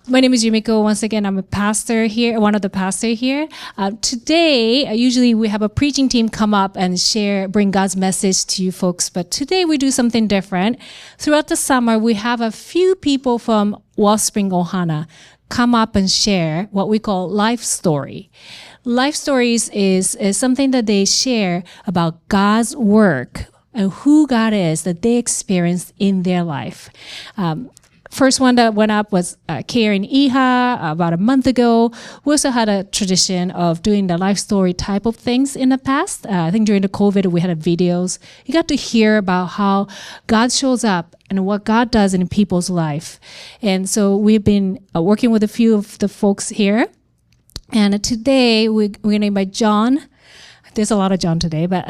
My name is Yumiko. Once again, I'm a pastor here, one of the pastors here. Today, usually we have a preaching team come up and bring God's message to you folks. But today we do something different. Throughout the summer, we have a few people from Wellspring Ohana come up and share what we call LifeStory. Life stories is something that they share about God's work and who God is that they experienced in their life. First one that went up was Karen Iha about a month ago. We also had a tradition of doing the life story type of things in the past. I think during the COVID, we had videos. You got to hear about how God shows up and what God does in people's life. And so we've been working with a few of the folks here. And today we're going to invite Jon. There's a lot of Jon today, but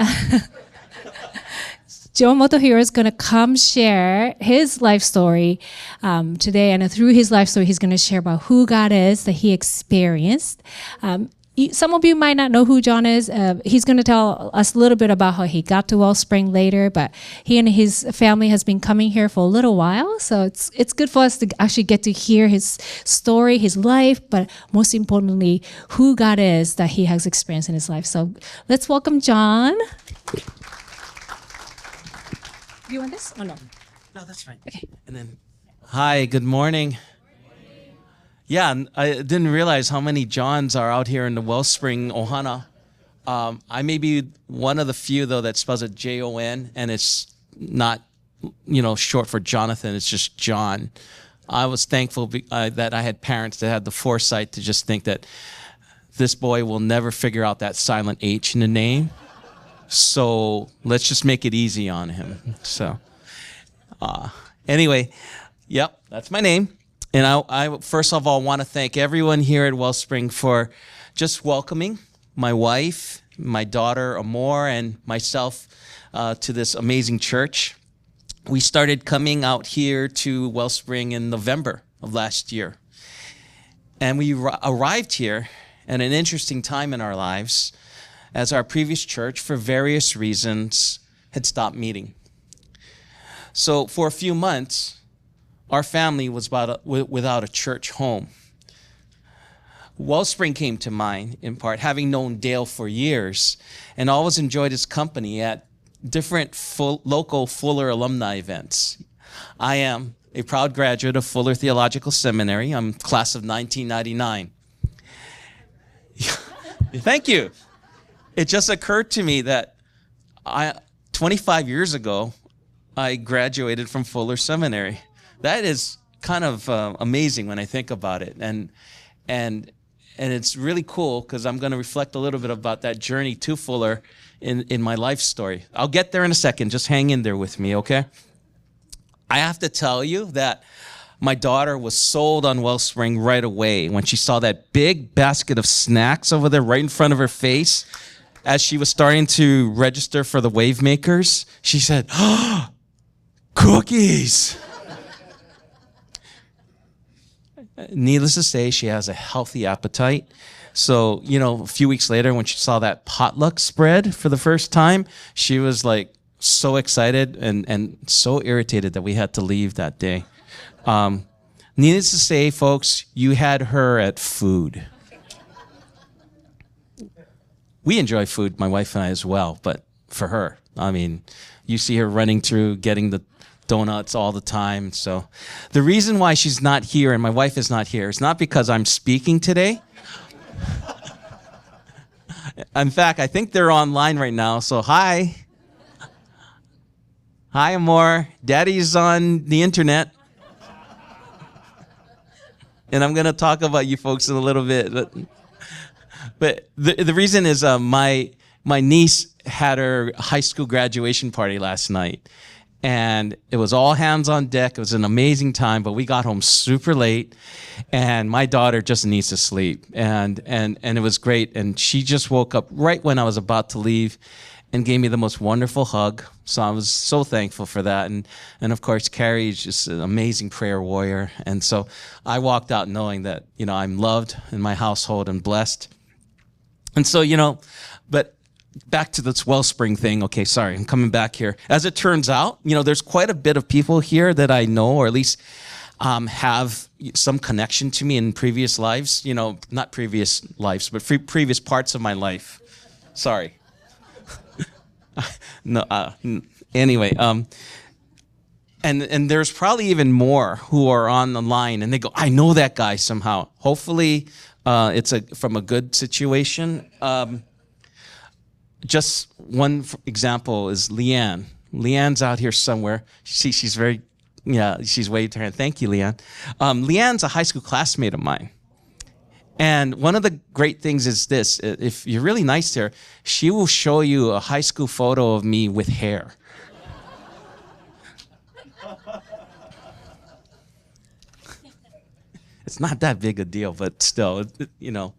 Jon Motohiro is going to come share his life story today. And through his life story, he's going to share about who God is that he experienced. Some of you might not know who Jon is. He's going to tell us a little bit about how he got to Wellspring later, but he and his family has been coming here for a little while. So it's good for us to actually get to hear his story, his life, but most importantly, who God is that he has experienced in his life. So let's welcome Jon. Do you want this or no? No, that's fine. Okay. And then, hi, good morning. Yeah, I didn't realize how many Johns are out here in the Wellspring Ohana. I may be one of the few, though, that spells it Jon, and it's not, short for Jonathan. It's just Jon. I was thankful that I had parents that had the foresight to just think that this boy will never figure out that silent H in the name. So let's just make it easy on him. So anyway, yep, that's my name. And I first of all want to thank everyone here at Wellspring for just welcoming my wife, my daughter, Amor, and myself to this amazing church. We started coming out here to Wellspring in November of last year. And we arrived here at an interesting time in our lives as our previous church, for various reasons, had stopped meeting. So for a few months, our family was without a church home. Wellspring came to mind, in part, having known Dale for years, and always enjoyed his company at different local Fuller alumni events. I am a proud graduate of Fuller Theological Seminary. I'm class of 1999. Thank you. It just occurred to me that 25 years ago, I graduated from Fuller Seminary. That is kind of amazing when I think about it. And it's really cool because I'm going to reflect a little bit about that journey to Fuller in my life story. I'll get there in a second. Just hang in there with me, okay? I have to tell you that my daughter was sold on Wellspring right away when she saw that big basket of snacks over there right in front of her face. As she was starting to register for the wave makers, she said, "Oh, cookies." Needless to say, she has a healthy appetite. So, a few weeks later when she saw that potluck spread for the first time, she was like so excited and so irritated that we had to leave that day. Needless to say, folks, you had her at food. We enjoy food, my wife and I as well, but for her, you see her running through, getting the donuts all the time. So the reason why she's not here and my wife is not here is not because I'm speaking today. In fact, I think they're online right now, so hi. Hi, Amor. Daddy's on the internet. And I'm going to talk about you folks in a little bit, But the reason is my niece had her high school graduation party last night. And it was all hands on deck. It was an amazing time, but we got home super late. And my daughter just needs to sleep. And it was great. And she just woke up right when I was about to leave and gave me the most wonderful hug. So I was so thankful for that. And of course, Carrie is just an amazing prayer warrior. And so I walked out knowing that, I'm loved in my household and blessed. And so, but back to this Wellspring thing. Okay, sorry, I'm coming back here. As it turns out, there's quite a bit of people here that I know, or at least have some connection to me in previous lives, not previous lives, but previous parts of my life. Sorry. No. Anyway, and there's probably even more who are on the line, and they go, I know that guy somehow. Hopefully, it's from a good situation. Just one example is Leanne. Leanne's out here somewhere. See, she's waved her hand. Thank you, Leanne. Leanne's a high school classmate of mine. And one of the great things is this: if you're really nice to her, she will show you a high school photo of me with hair. It's not that big a deal, but still,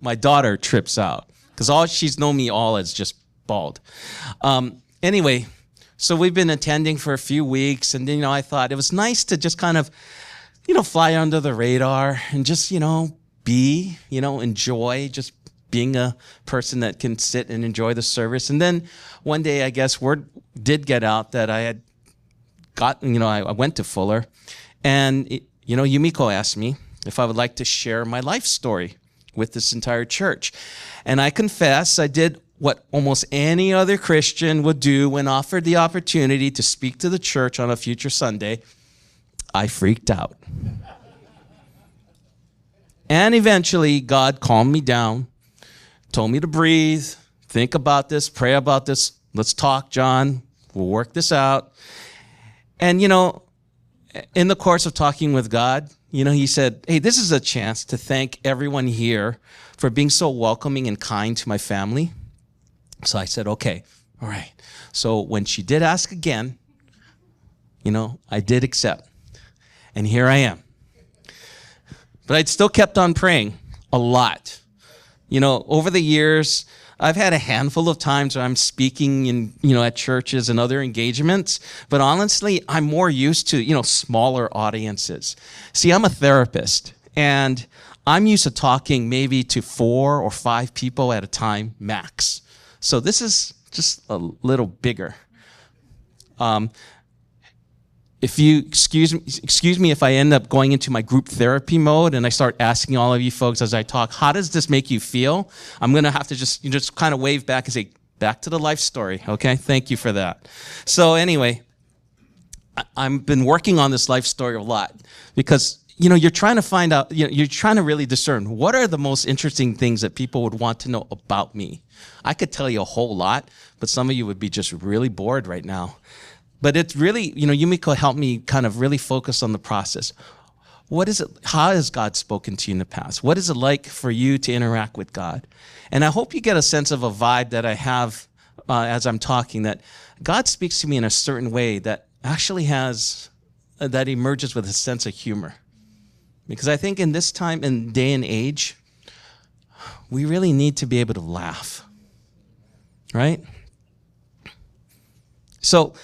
my daughter trips out because she's known me all as just bald. Anyway, so we've been attending for a few weeks, and then, I thought it was nice to just kind of, fly under the radar and just, enjoy just being a person that can sit and enjoy the service. And then one day, I guess, word did get out that I had gotten, I went to Fuller, and, Yumiko asked me if I would like to share my life story with this entire church. And I confess I did what almost any other Christian would do when offered the opportunity to speak to the church on a future Sunday. I freaked out. And eventually, God calmed me down, told me to breathe, think about this, pray about this. Let's talk, John. We'll work this out. And, in the course of talking with God, he said, hey, this is a chance to thank everyone here for being so welcoming and kind to my family. So I said, okay, all right. So when she did ask again, I did accept. And here I am. But I'd still kept on praying a lot. Over the years, I've had a handful of times where I'm speaking in, at churches and other engagements, but honestly, I'm more used to, smaller audiences. See, I'm a therapist, and I'm used to talking maybe to 4 or 5 people at a time, max. So this is just a little bigger. If you excuse me if I end up going into my group therapy mode and I start asking all of you folks as I talk, how does this make you feel? I'm going to have to just kind of wave back and say, back to the life story, okay? Thank you for that. So anyway, I've been working on this life story a lot because, you're trying to find out, you're trying to really discern what are the most interesting things that people would want to know about me. I could tell you a whole lot, but some of you would be just really bored right now. But it's really, Yumiko helped me kind of really focus on the process. What is it? How has God spoken to you in the past? What is it like for you to interact with God? And I hope you get a sense of a vibe that I have as I'm talking, that God speaks to me in a certain way that actually that emerges with a sense of humor. Because I think in this time and day and age, we really need to be able to laugh, right? So,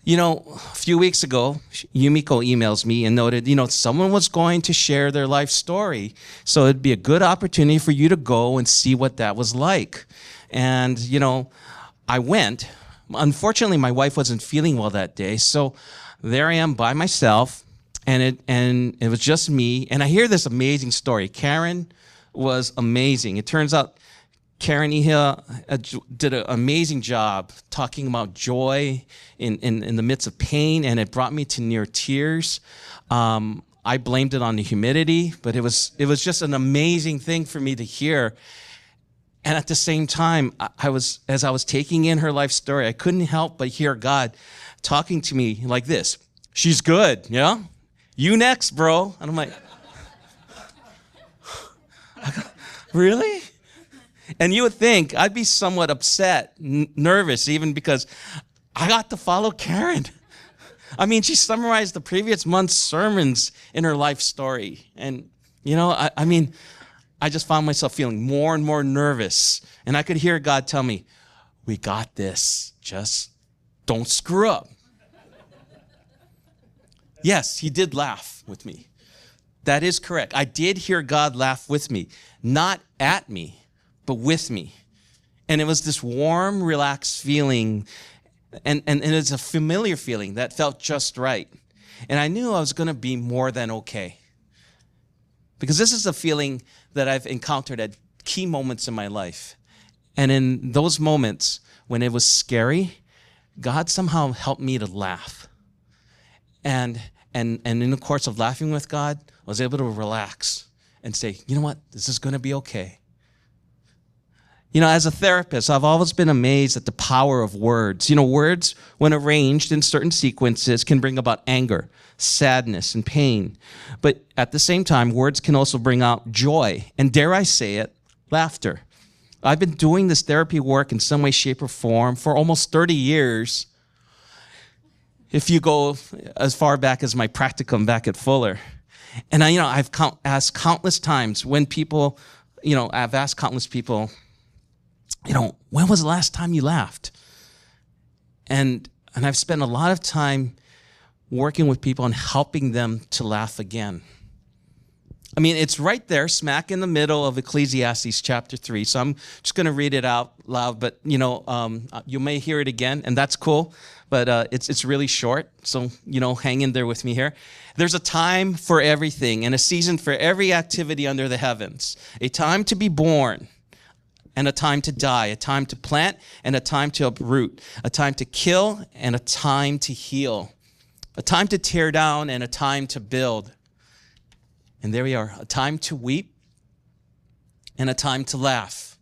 a few weeks ago, Yumiko emails me and noted, someone was going to share their life story. So it'd be a good opportunity for you to go and see what that was like. And, I went. Unfortunately, my wife wasn't feeling well that day. So there I am by myself, and it was just me. And I hear this amazing story. Karen was amazing. It turns out Karen Ihia did an amazing job talking about joy in the midst of pain, and it brought me to near tears. I blamed it on the humidity, but it was just an amazing thing for me to hear. And at the same time, as I was taking in her life story, I couldn't help but hear God talking to me like this: "She's good, yeah? You next, bro." And I'm like, really? And you would think I'd be somewhat upset, nervous, even because I got to follow Karen. I mean, she summarized the previous month's sermons in her life story. And, I just found myself feeling more and more nervous. And I could hear God tell me, "We got this. Just don't screw up." Yes, he did laugh with me. That is correct. I did hear God laugh with me, not at me, but with me. And it was this warm, relaxed feeling, and it's a familiar feeling that felt just right. And I knew I was going to be more than okay. Because this is a feeling that I've encountered at key moments in my life. And in those moments when it was scary, God somehow helped me to laugh. And in the course of laughing with God, I was able to relax and say, you know what, this is going to be okay. You know, as a therapist, I've always been amazed at the power of words. You know, words, when arranged in certain sequences, can bring about anger, sadness, and pain. But at the same time, words can also bring out joy, and dare I say it, laughter. I've been doing this therapy work in some way, shape, or form for almost 30 years. If you go as far back as my practicum back at Fuller. And I've asked countless times when people, I've asked countless people, when was the last time you laughed? And I've spent a lot of time working with people and helping them to laugh again. I mean, it's right there, smack in the middle of Ecclesiastes chapter 3. So I'm just going to read it out loud, but you may hear it again, and that's cool. But it's really short, so hang in there with me here. There's a time for everything and a season for every activity under the heavens. A time to be born and a time to die, a time to plant and a time to uproot, a time to kill and a time to heal, a time to tear down and a time to build. And there we are, a time to weep and a time to laugh,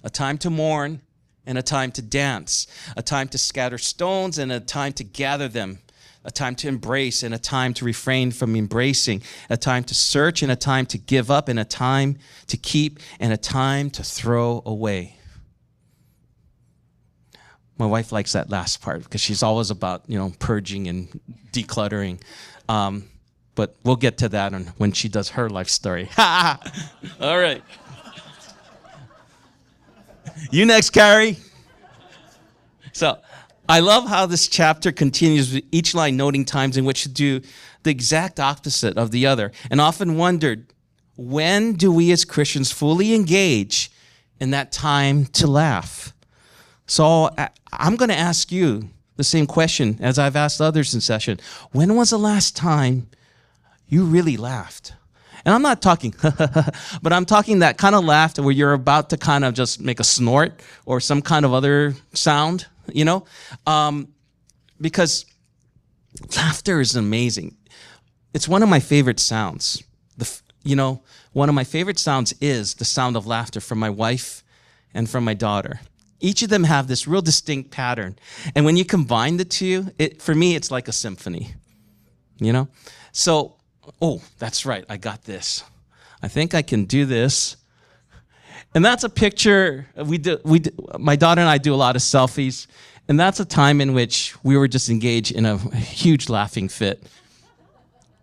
a time to mourn and a time to dance, a time to scatter stones and a time to gather them, a time to embrace and a time to refrain from embracing, a time to search and a time to give up and a time to keep and a time to throw away. My wife likes that last part because she's always about, purging and decluttering. But we'll get to that when she does her life story. All right. You next, Carrie. So I love how this chapter continues with each line noting times in which to do the exact opposite of the other, and often wondered, when do we as Christians fully engage in that time to laugh? So I'm going to ask you the same question as I've asked others in session. When was the last time you really laughed? And I'm not talking, but I'm talking that kind of laughter where you're about to kind of just make a snort or some kind of other sound, because laughter is amazing. It's one of my favorite sounds. One of my favorite sounds is the sound of laughter from my wife and from my daughter. Each of them have this real distinct pattern. And when you combine the two, for me, it's like a symphony, So, oh, that's right, I got this. I think I can do this. And that's a picture, my daughter and I do a lot of selfies, and that's a time in which we were just engaged in a huge laughing fit.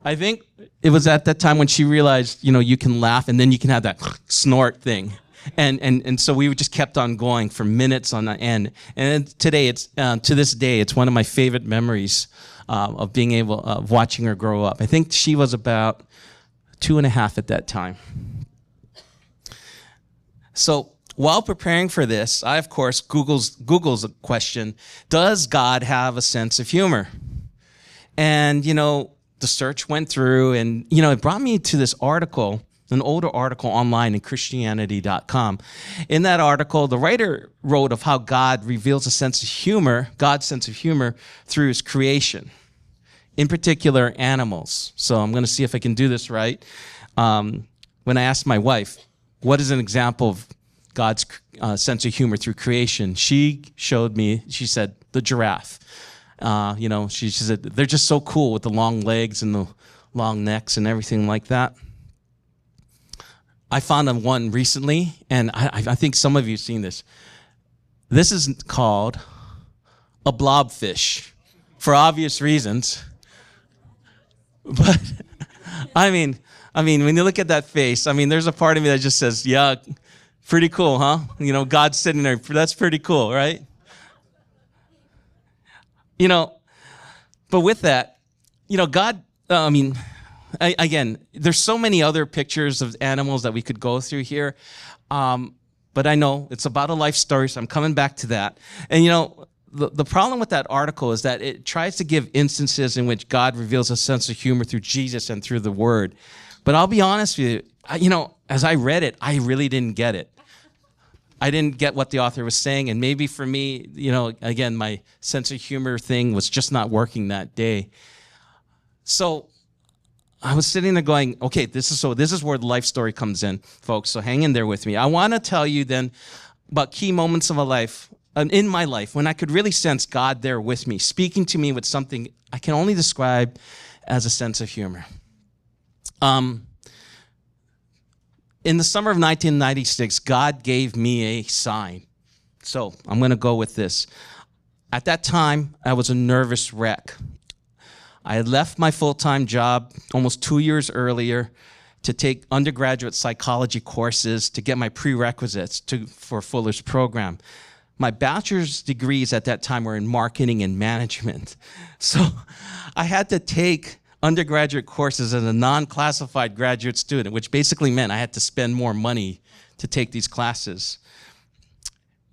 I think it was at that time when she realized, you can laugh and then you can have that snort thing. And so we just kept on going for minutes on end. And today, to this day, it's one of my favorite memories of being able, of watching her grow up. I think she was about 2.5 at that time. So while preparing for this, I, of course, Google's a question, does God have a sense of humor? And, the search went through and, it brought me to this article, an older article online in Christianity.com. In that article, the writer wrote of how God reveals a sense of humor, God's sense of humor, through his creation, in particular animals. So I'm going to see if I can do this right. When I asked my wife, what is an example of God's sense of humor through creation, she showed me, she said, the giraffe. She said, they're just so cool with the long legs and the long necks and everything like that. I found one recently, and I think some of you have seen this. This is called a blobfish, for obvious reasons. But, I mean, when you look at that face, there's a part of me that just says, yeah, pretty cool, huh? God's sitting there, that's pretty cool, right? But with that, God, again, there's so many other pictures of animals that we could go through here. But I know it's about a life story, so I'm coming back to that. And the problem with that article is that it tries to give instances in which God reveals a sense of humor through Jesus and through the Word. But I'll be honest with you, as I read it, I really didn't get it. I didn't get what the author was saying, and maybe for me, again, my sense of humor thing was just not working that day. So I was sitting there going, okay, this is where the life story comes in, folks, so hang in there with me. I want to tell you then about key moments of my life, in my life, when I could really sense God there with me, speaking to me with something I can only describe as a sense of humor. In the summer of 1996, God gave me a sign. So I'm going to go with this. At that time, I was a nervous wreck. I had left my full-time job almost 2 years earlier to take undergraduate psychology courses to get my prerequisites for Fuller's program. My bachelor's degrees at that time were in marketing and management. So I had to take undergraduate courses as a non-classified graduate student, which basically meant I had to spend more money to take these classes.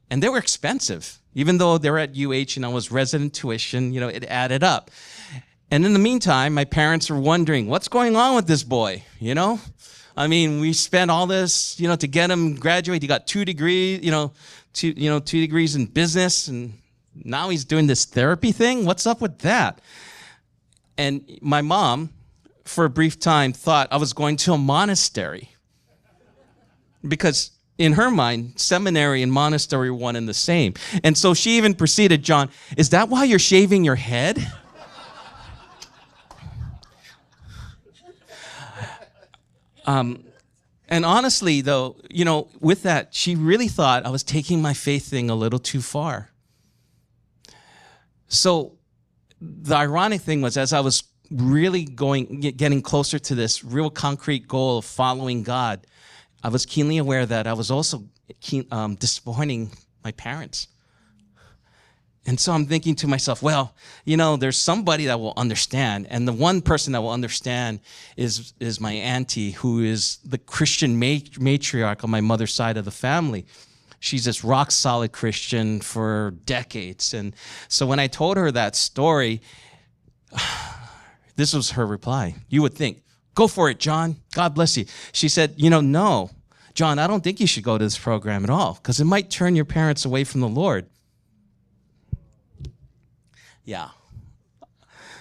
And they were expensive. Even though they were at UH and I was resident tuition, it added up. And in the meantime, my parents were wondering, what's going on with this boy, I mean, we spent all this, to get him graduate. He got 2 degrees, 2 degrees in business, and now he's doing this therapy thing? What's up with that? And my mom, for a brief time, thought I was going to a monastery. Because in her mind, seminary and monastery were one and the same. And so she even proceeded, John, is that why you're shaving your head? And honestly, though, with that, she really thought I was taking my faith thing a little too far. So the ironic thing was, as I was really getting closer to this real concrete goal of following God, I was keenly aware that I was also disappointing my parents. And so I'm thinking to myself, well, there's somebody that will understand. And the one person that will understand is my auntie, who is the Christian matriarch on my mother's side of the family. She's this rock solid Christian for decades. And so when I told her that story, this was her reply. You would think, go for it, John. God bless you. She said, no, John, I don't think you should go to this program at all, because it might turn your parents away from the Lord. Yeah.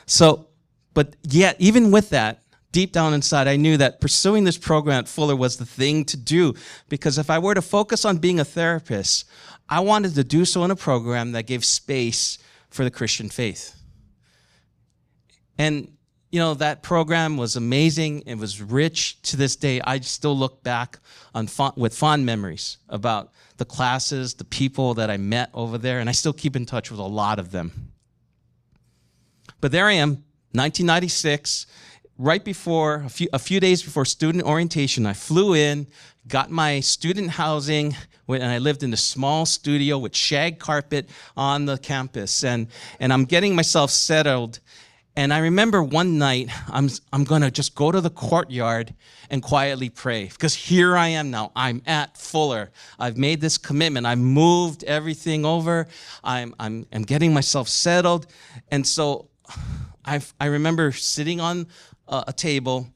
So, but yet, even with that, deep down inside, I knew that pursuing this program at Fuller was the thing to do, because if I were to focus on being a therapist, I wanted to do so in a program that gave space for the Christian faith. And, that program was amazing. It was rich. To this day, I still look back with fond memories about the classes, the people that I met over there, and I still keep in touch with a lot of them. But there I am, 1996, right before, a few days before student orientation. I flew in, got my student housing, and I lived in a small studio with shag carpet on the campus. And I'm getting myself settled. And I remember one night, I'm going to just go to the courtyard and quietly pray. Because here I am now. I'm at Fuller. I've made this commitment. I've moved everything over. I'm getting myself settled. And so I remember sitting on a table,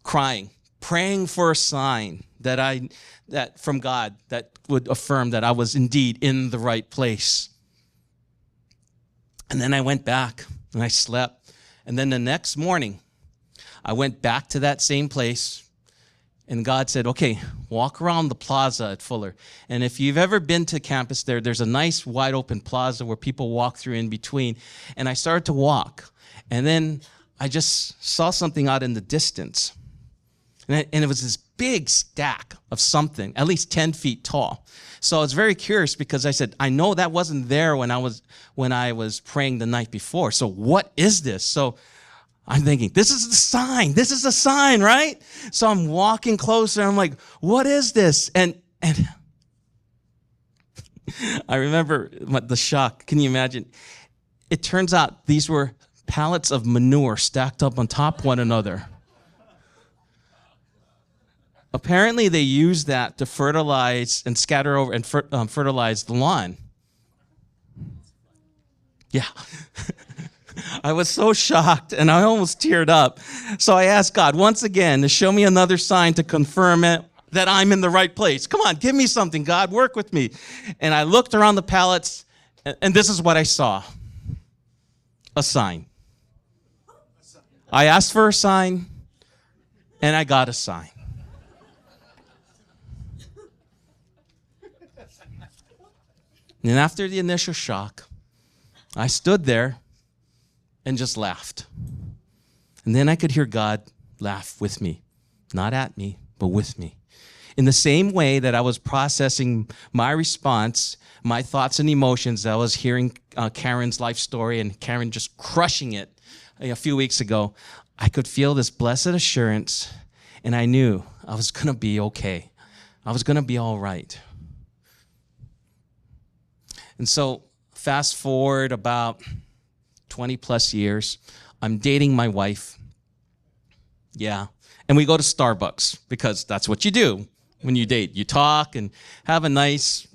crying, praying for a sign that from God that would affirm that I was indeed in the right place. And then I went back and I slept. And then the next morning, I went back to that same place, and God said, okay, walk around the plaza at Fuller. And if you've ever been to campus there's a nice wide open plaza where people walk through in between. And I started to walk. And then I just saw something out in the distance. And it was this big stack of something, at least 10 feet tall. So I was very curious, because I said, I know that wasn't there when I was praying the night before. So what is this? So I'm thinking, this is the sign. This is the sign, right? So I'm walking closer. I'm like, what is this? And I remember the shock. Can you imagine? It turns out these were pallets of manure stacked up on top of one another. Apparently, they use that to fertilize and scatter over and fertilize the lawn. Yeah. I was so shocked, and I almost teared up. So I asked God once again to show me another sign to confirm it, that I'm in the right place. Come on, give me something, God. Work with me. And I looked around the pallets, and this is what I saw. A sign. I asked for a sign, and I got a sign. And after the initial shock, I stood there and just laughed. And then I could hear God laugh with me, not at me, but with me. In the same way that I was processing my response, my thoughts and emotions, I was hearing Karen's life story and Karen just crushing it a few weeks ago, I could feel this blessed assurance, and I knew I was going to be okay. I was going to be all right. And so fast forward about 20 plus years, I'm dating my wife. Yeah. And we go to Starbucks because that's what you do when you date. You talk and have a nice,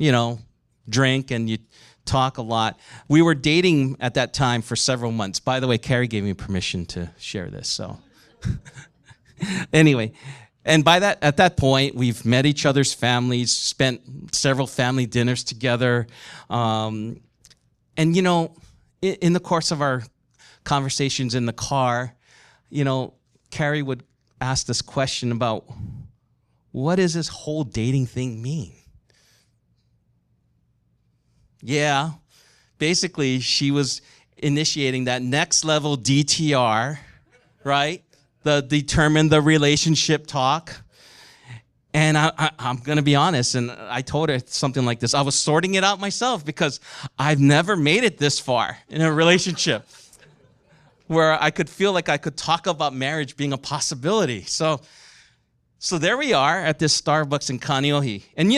drink, and you talk a lot. We were dating at that time for several months. By the way, Carrie gave me permission to share this, so. Anyway, and at that point, we've met each other's families, spent several family dinners together. And, in the course of our conversations in the car, Carrie would ask this question about, what does this whole dating thing mean? Yeah, basically, she was initiating that next level DTR, right? The determine the relationship talk. And I'm going to be honest, and I told her something like this. I was sorting it out myself because I've never made it this far in a relationship where I could feel like I could talk about marriage being a possibility. So there we are at this Starbucks in Kaneohe. And,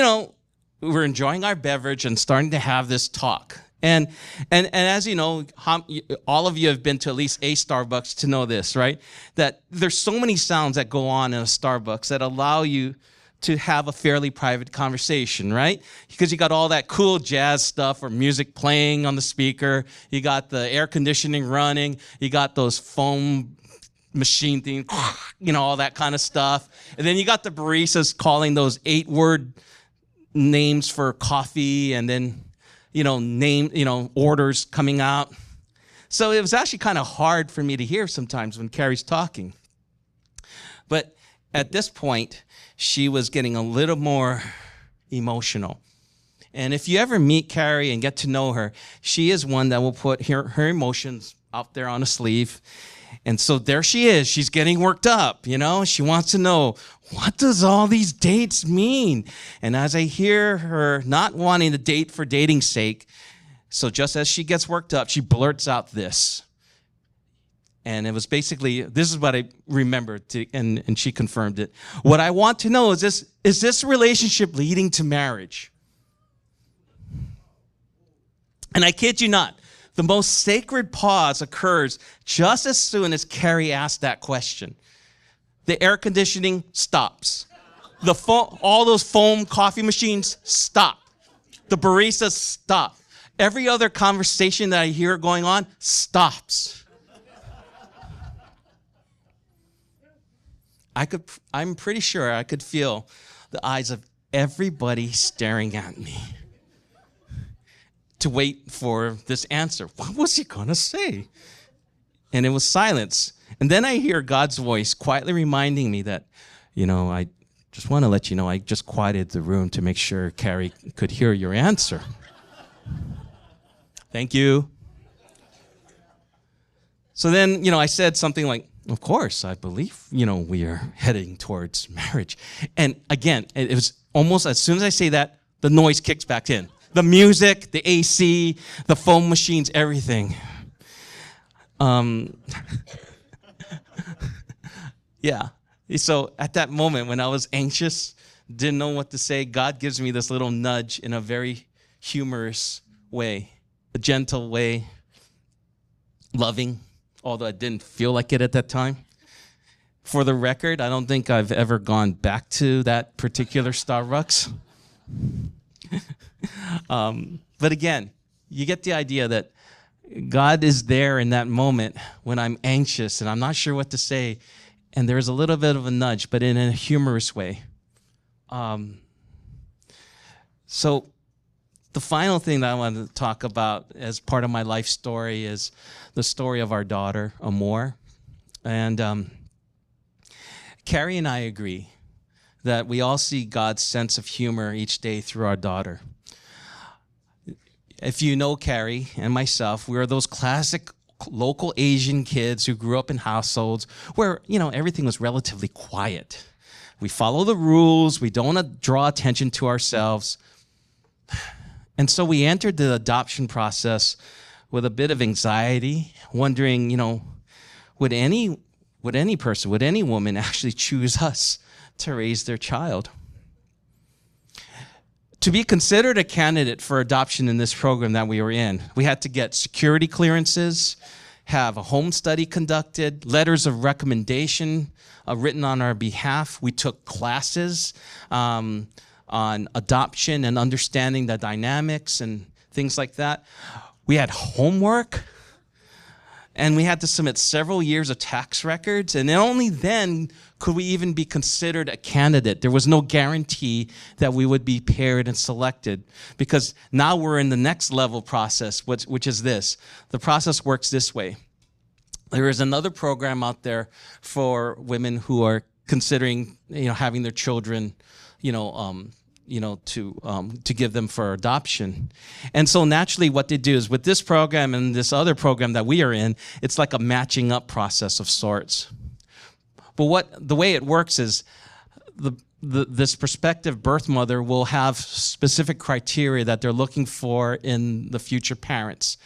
we're enjoying our beverage and starting to have this talk. And as you know, all of you have been to at least a Starbucks to know this, right? That there's so many sounds that go on in a Starbucks that allow you to have a fairly private conversation, right? Because you got all that cool jazz stuff or music playing on the speaker. You got the air conditioning running. You got those foam machine things, all that kind of stuff. And then you got the baristas calling those 8-word names for coffee, and then, orders coming out. So it was actually kind of hard for me to hear sometimes when Carrie's talking. But at this point, she was getting a little more emotional. And if you ever meet Carrie and get to know her, she is one that will put her emotions out there on a sleeve. And so there she is. She's getting worked up, She wants to know, what does all these dates mean? And as I hear her not wanting to date for dating's sake, so just as she gets worked up, she blurts out this. And it was basically, this is what I remembered, and she confirmed it. What I want to know is this relationship leading to marriage? And I kid you not, the most sacred pause occurs just as soon as Carrie asked that question. The air conditioning stops. All those foam coffee machines stop. The baristas stop. Every other conversation that I hear going on stops. I'm pretty sure I could feel the eyes of everybody staring at me to wait for this answer. What was he going to say? And it was silence. And then I hear God's voice quietly reminding me that, I just want to let you know, I just quieted the room to make sure Carrie could hear your answer. Thank you. So then, I said something like, of course, I believe, we are heading towards marriage. And again, it was almost as soon as I say that, the noise kicks back in. The music, the AC, the foam machines, everything. Yeah. So at that moment when I was anxious, didn't know what to say, God gives me this little nudge in a very humorous way, a gentle way, loving, although I didn't feel like it at that time. For the record, I don't think I've ever gone back to that particular Starbucks. But again, you get the idea that God is there in that moment when I'm anxious and I'm not sure what to say, and there's a little bit of a nudge, but in a humorous way. So the final thing that I wanted to talk about as part of my life story is the story of our daughter, Amor. And Carrie and I agree that we all see God's sense of humor each day through our daughter. If you know Carrie and myself, we are those classic local Asian kids who grew up in households where, everything was relatively quiet. We follow the rules. We don't want to draw attention to ourselves. And so we entered the adoption process with a bit of anxiety, wondering, would any person, would any woman actually choose us to raise their child? To be considered a candidate for adoption in this program that we were in, we had to get security clearances, have a home study conducted, letters of recommendation written on our behalf. We took classes on adoption and understanding the dynamics and things like that. We had homework, and we had to submit several years of tax records, and only then could we even be considered a candidate. There was no guarantee that we would be paired and selected, because now we're in the next level process, which is this. The process works this way. There is another program out there for women who are considering, having their children, to give them for adoption. And so naturally what they do is with this program and this other program that we are in, it's like a matching up process of sorts. But the way it works is this prospective birth mother will have specific criteria that they're looking for in the future parents.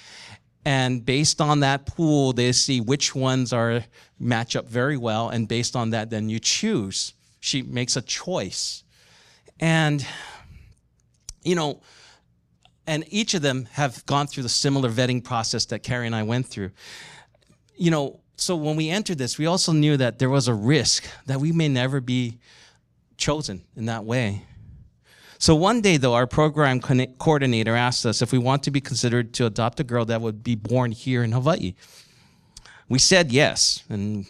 And based on that pool, they see which ones match up very well. And based on that, then you choose. She makes a choice. And, and each of them have gone through the similar vetting process that Carrie and I went through. So when we entered this, we also knew that there was a risk that we may never be chosen in that way. So one day, though, our program coordinator asked us if we want to be considered to adopt a girl that would be born here in Hawaii. We said yes, and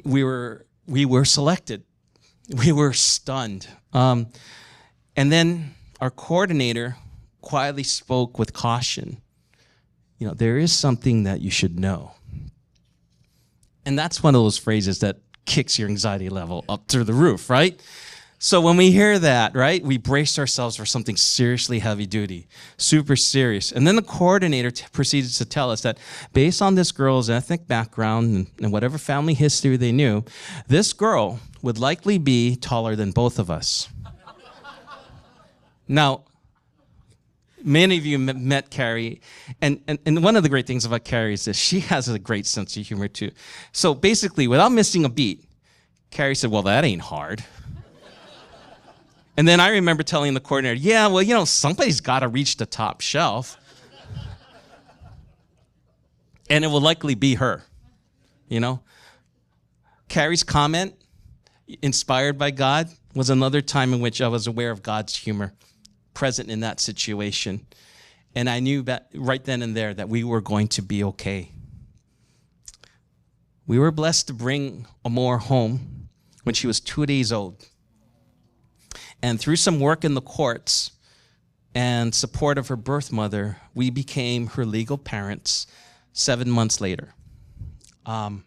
we were selected. We were stunned. And then our coordinator quietly spoke with caution. There is something that you should know. And that's one of those phrases that kicks your anxiety level up through the roof, right? So when we hear that, right, we brace ourselves for something seriously heavy duty, super serious. And then the coordinator proceeded to tell us that based on this girl's ethnic background and whatever family history they knew, this girl would likely be taller than both of us. Now, many of you met Carrie, and one of the great things about Carrie is that she has a great sense of humor too. So basically, without missing a beat, Carrie said, well, that ain't hard. And then I remember telling the coordinator, yeah, well, somebody's got to reach the top shelf. And it will likely be her, Carrie's comment, inspired by God, was another time in which I was aware of God's humor present in that situation. And I knew that right then and there that we were going to be okay. We were blessed to bring Amor home when she was 2 days old. And through some work in the courts and support of her birth mother, we became her legal parents 7 months later. I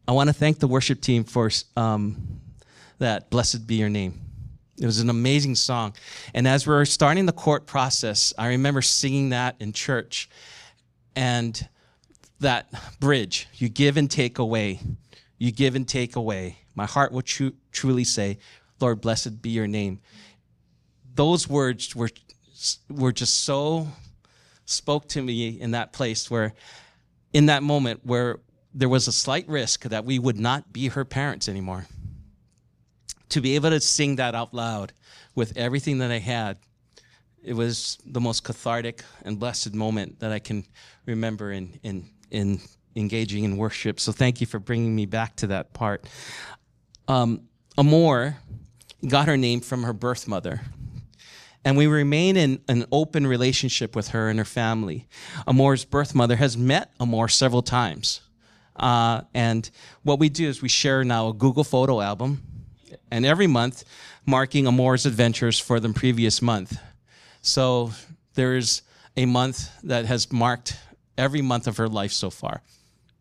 want to thank the worship team for that, Blessed Be Your Name. It was an amazing song. And as we were starting the court process, I remember singing that in church. And that bridge, you give and take away. You give and take away. My heart will truly say, Lord, blessed be your name. Those words were just so spoke to me in that place where, in that moment where there was a slight risk that we would not be her parents anymore. To be able to sing that out loud with everything that I had, it was the most cathartic and blessed moment that I can remember in engaging in worship. So thank you for bringing me back to that part. Amor got her name from her birth mother. and we remain in an open relationship with her and her family. Amor's birth mother has met Amor several times. And what we do is we share now a Google photo album, and every month marking Amor's adventures for the previous month. So there's a month that has marked every month of her life so far.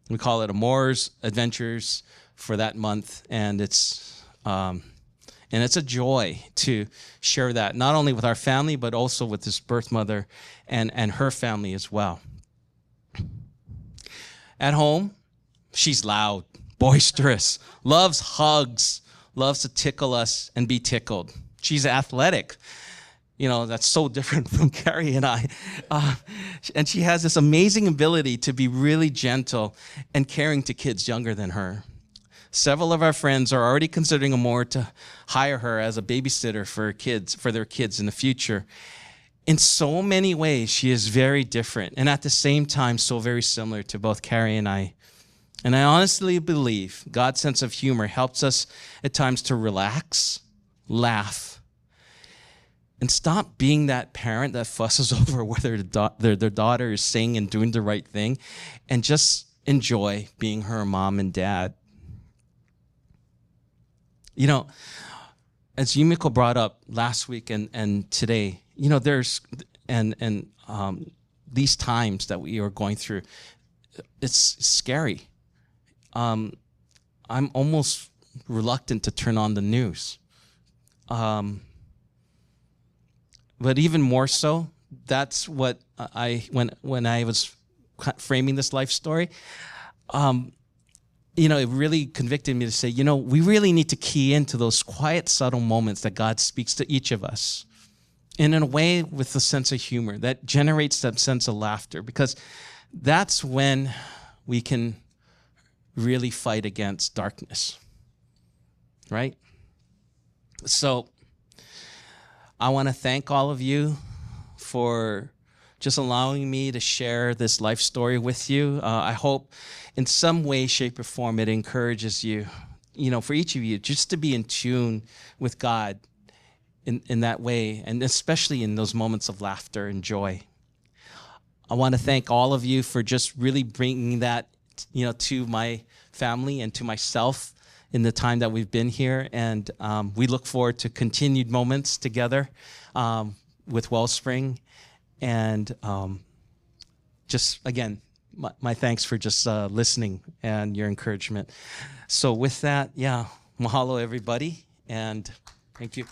We call it Amor's Adventures for that month, and it's a joy to share that, not only with our family, but also with this birth mother and her family as well. At home, she's loud, boisterous, loves hugs, loves to tickle us and be tickled. She's athletic. You know, that's so different from Carrie and I. And she has this amazing ability to be really gentle and caring to kids younger than her. Several of our friends are already considering Amor to hire her as a babysitter for their kids in the future. In so many ways, she is very different, and at the same time, so very similar to both Carrie and I. And I honestly believe God's sense of humor helps us at times to relax, laugh, and stop being that parent that fusses over whether their daughter is saying and doing the right thing, and just enjoy being her mom and dad. You know, as Yumiko brought up last week and today, you know, there's these times that we are going through, it's scary. I'm almost reluctant to turn on the news. But even more so, that's what when I was framing this life story, you know, it really convicted me to say, you know, we really need to key into those quiet, subtle moments that God speaks to each of us, and in a way with a sense of humor that generates that sense of laughter, because that's when we can really fight against darkness, right? So I want to thank all of you for just allowing me to share this life story with you. I hope in some way, shape, or form it encourages you, you know, for each of you, just to be in tune with God in that way, and especially in those moments of laughter and joy. I want to thank all of you for just really bringing that, you know, to my family and to myself in the time that we've been here. And we look forward to continued moments together with Wellspring. And just, again, my thanks for just listening and your encouragement. So with that, yeah, mahalo everybody, and thank you.